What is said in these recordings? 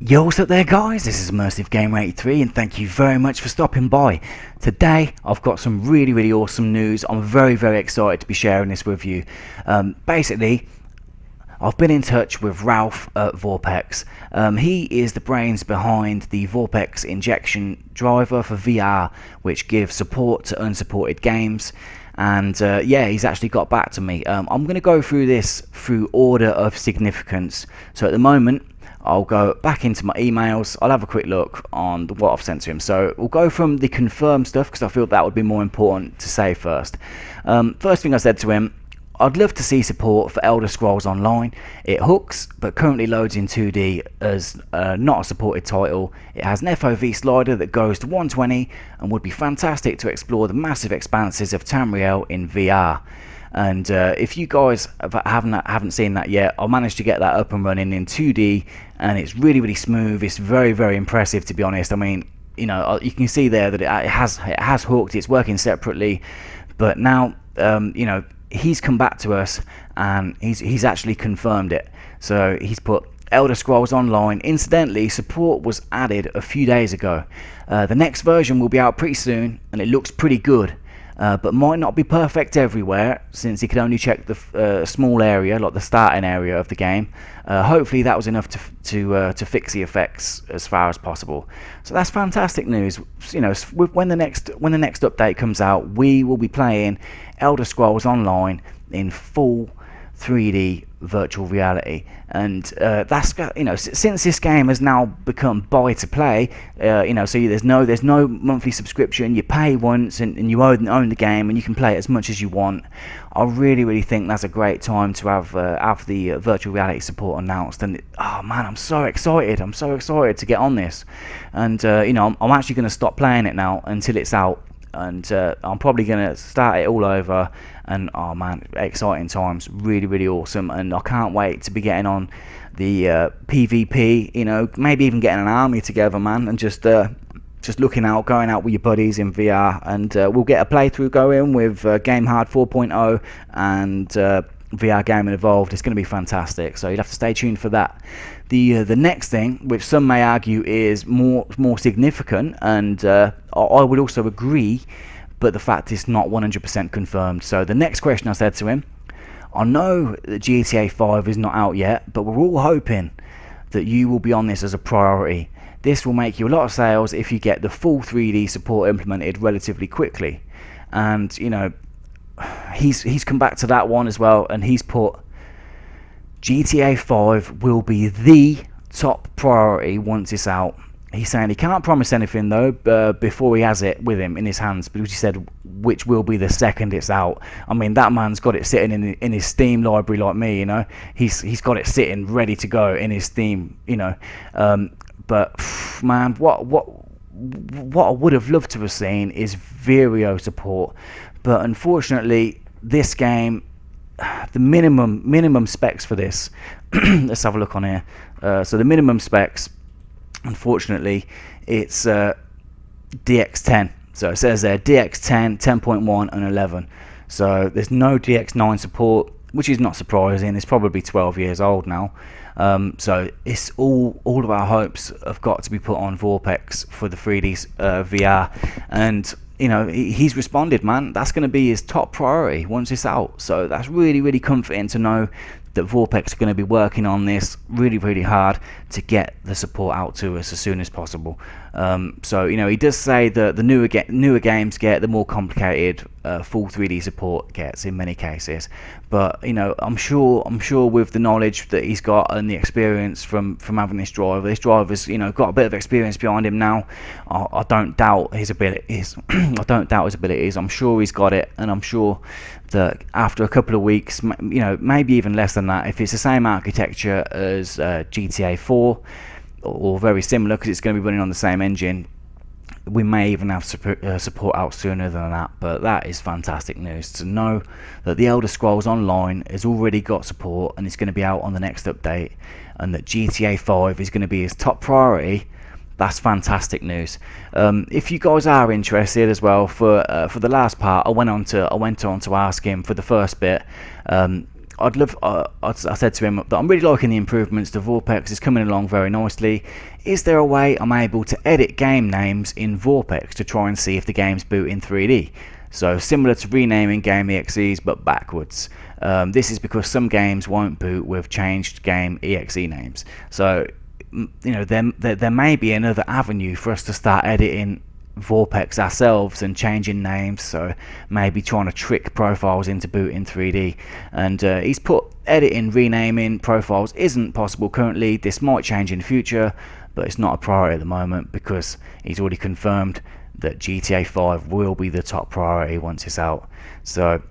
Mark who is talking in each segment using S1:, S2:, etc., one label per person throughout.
S1: Yo, what's up there guys, this is Immersive Gamer 83 and thank you very much for stopping by. Today I've got some really awesome news. I'm very excited to be sharing this with you. Basically, I've been in touch with Ralf at Vorpx. He is the brains behind the Vorpx injection driver for VR, which gives support to unsupported games. And yeah, he's actually got back to me. I'm going to go through this through order of significance. So at the moment, I'll go back into my emails. I'll have a quick look on what I've sent to him. So we'll go from the confirmed stuff because I feel that would be more important to say first. First thing I said to him, I'd love to see support for Elder Scrolls Online. It hooks, but currently loads in 2D as not a supported title. It has an FOV slider that goes to 120 and would be fantastic to explore the massive expanses of Tamriel in VR. And if you guys haven't seen that yet, I managed to get that up and running in 2D, and it's really smooth. It's very impressive, to be honest. I mean, you know, you can see there that it has hooked. It's working separately, but now you know, he's come back to us and he's actually confirmed it. So he's put Elder Scrolls Online. Incidentally, support was added a few days ago. The next version will be out pretty soon, and it looks pretty good. But might not be perfect everywhere, since you can only check the small area, like the starting area of the game. Hopefully that was enough to fix the effects as far as possible. So that's fantastic news. You know, when the next update comes out, we will be playing Elder Scrolls Online in full 3D virtual reality, and that's, you know, since this game has now become buy to play, you know, so there's no monthly subscription. You pay once and you own the game, and you can play it as much as you want. I really think that's a great time to have the virtual reality support announced. And oh man, I'm so excited to get on this. And you know, I'm actually going to stop playing it now until it's out, and I'm probably going to start it all over. And oh man, exciting times, really awesome, and I can't wait to be getting on the PvP, you know, maybe even getting an army together, man, and just looking out, going out with your buddies in VR, and we'll get a playthrough going with Game Hard 4.0 and VR Gaming Evolved. It's going to be fantastic, so you'll have to stay tuned for that. The next thing, which some may argue is more significant, and I would also agree, but the fact is not 100% confirmed. So the next question I said to him, I know that GTA 5 is not out yet, but we're all hoping that you will be on this as a priority. This will make you a lot of sales if you get the full 3D support implemented relatively quickly. And you know, he's come back to that one as well, and he's put GTA 5 will be the top priority once it's out. He's saying he can't promise anything though before he has it with him in his hands, because he said which will be the second it's out. I mean, that man's got it sitting in his Steam library like me, you know. He's got it sitting ready to go in his Steam, you know. But man, what I would have loved to have seen is Vireo support, but unfortunately this game, the minimum specs for this let's have a look on here. So the minimum specs, unfortunately, it's DX10. So it says there DX10, 10.1 and 11. So there's no DX9 support, which is not surprising. It's probably 12 years old now. So it's all of our hopes have got to be put on Vorpx for the 3D VR, and you know, he's responded, man. That's going to be his top priority once it's out. So that's really comforting to know that Vorpx are going to be working on this really hard to get the support out to us as soon as possible. So you know, he does say that the newer games get, the more complicated full 3D support gets in many cases. But you know, I'm sure with the knowledge that he's got and the experience from having this driver's, you know, got a bit of experience behind him now. I don't doubt his abilities. I don't doubt his abilities. I'm sure he's got it, and I'm sure that after a couple of weeks, you know, maybe even less than that, if it's the same architecture as GTA 4 or very similar, because it's going to be running on the same engine, we may even have support out sooner than that. But that is fantastic news to know that the Elder Scrolls Online has already got support and it's going to be out on the next update, and that GTA 5 is going to be his top priority. That's fantastic news. If you guys are interested as well, for the last part, I went on to ask him for the first bit. I'd love. I said to him that I'm really liking the improvements. The Vorpx is coming along very nicely. Is there a way I'm able to edit game names in Vorpx to try and see if the games boot in 3D? So similar to renaming game EXEs but backwards. This is because some games won't boot with changed game EXE names. So there may be another avenue for us to start editing Vorpx ourselves and changing names, so maybe trying to trick profiles into boot in 3D. And he's put editing, renaming profiles isn't possible currently. This might change in the future, but it's not a priority at the moment because he's already confirmed that GTA 5 will be the top priority once it's out. So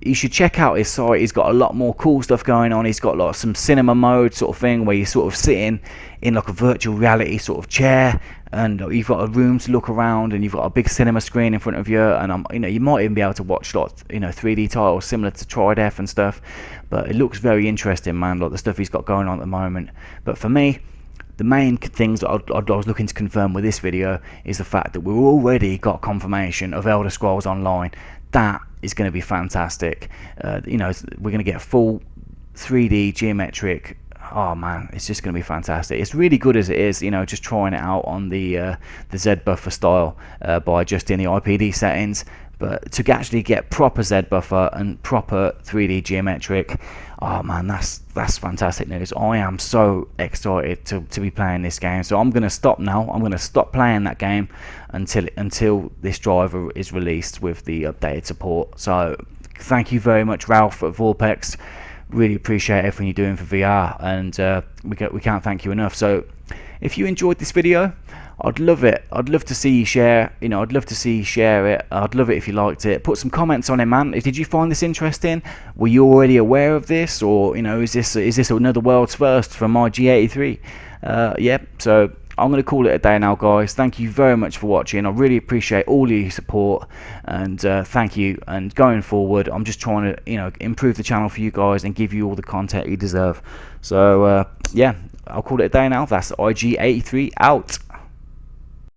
S1: you should check out his site. He's got a lot more cool stuff going on. He's got like some cinema mode sort of thing where you're sort of sitting in like a virtual reality sort of chair, and you've got a room to look around, and you've got a big cinema screen in front of you, and you might even be able to watch like 3D titles similar to Tridef and stuff. But it looks very interesting, man, like the stuff he's got going on at the moment. But for me, the main things that I was looking to confirm with this video is the fact that we've already got confirmation of Elder Scrolls Online. That is going to be fantastic. We're going to get full 3D geometric. Oh man, it's just going to be fantastic. It's really good as it is, just trying it out on the Z buffer style by adjusting the IPD settings. But to actually get proper Z buffer and proper 3D geometric, oh man, that's fantastic news. I am so excited to be playing this game. So I'm going to stop now. I'm going to stop playing that game until this driver is released with the updated support. So thank you very much, Ralf at Vorpx. Really appreciate everything you're doing for VR, and we can't thank you enough. So if you enjoyed this video, I'd love it. I'd love to see you share. I'd love to see you share it. I'd love it if you liked it. Put some comments on it, man. Did you find this interesting? Were you already aware of this, or is this another world's first for my G83? Yeah. So I'm going to call it a day now, guys. Thank you very much for watching. I really appreciate all your support, and thank you. And going forward, I'm just trying to improve the channel for you guys and give you all the content you deserve. So yeah, I'll call it a day now. That's IG83 out.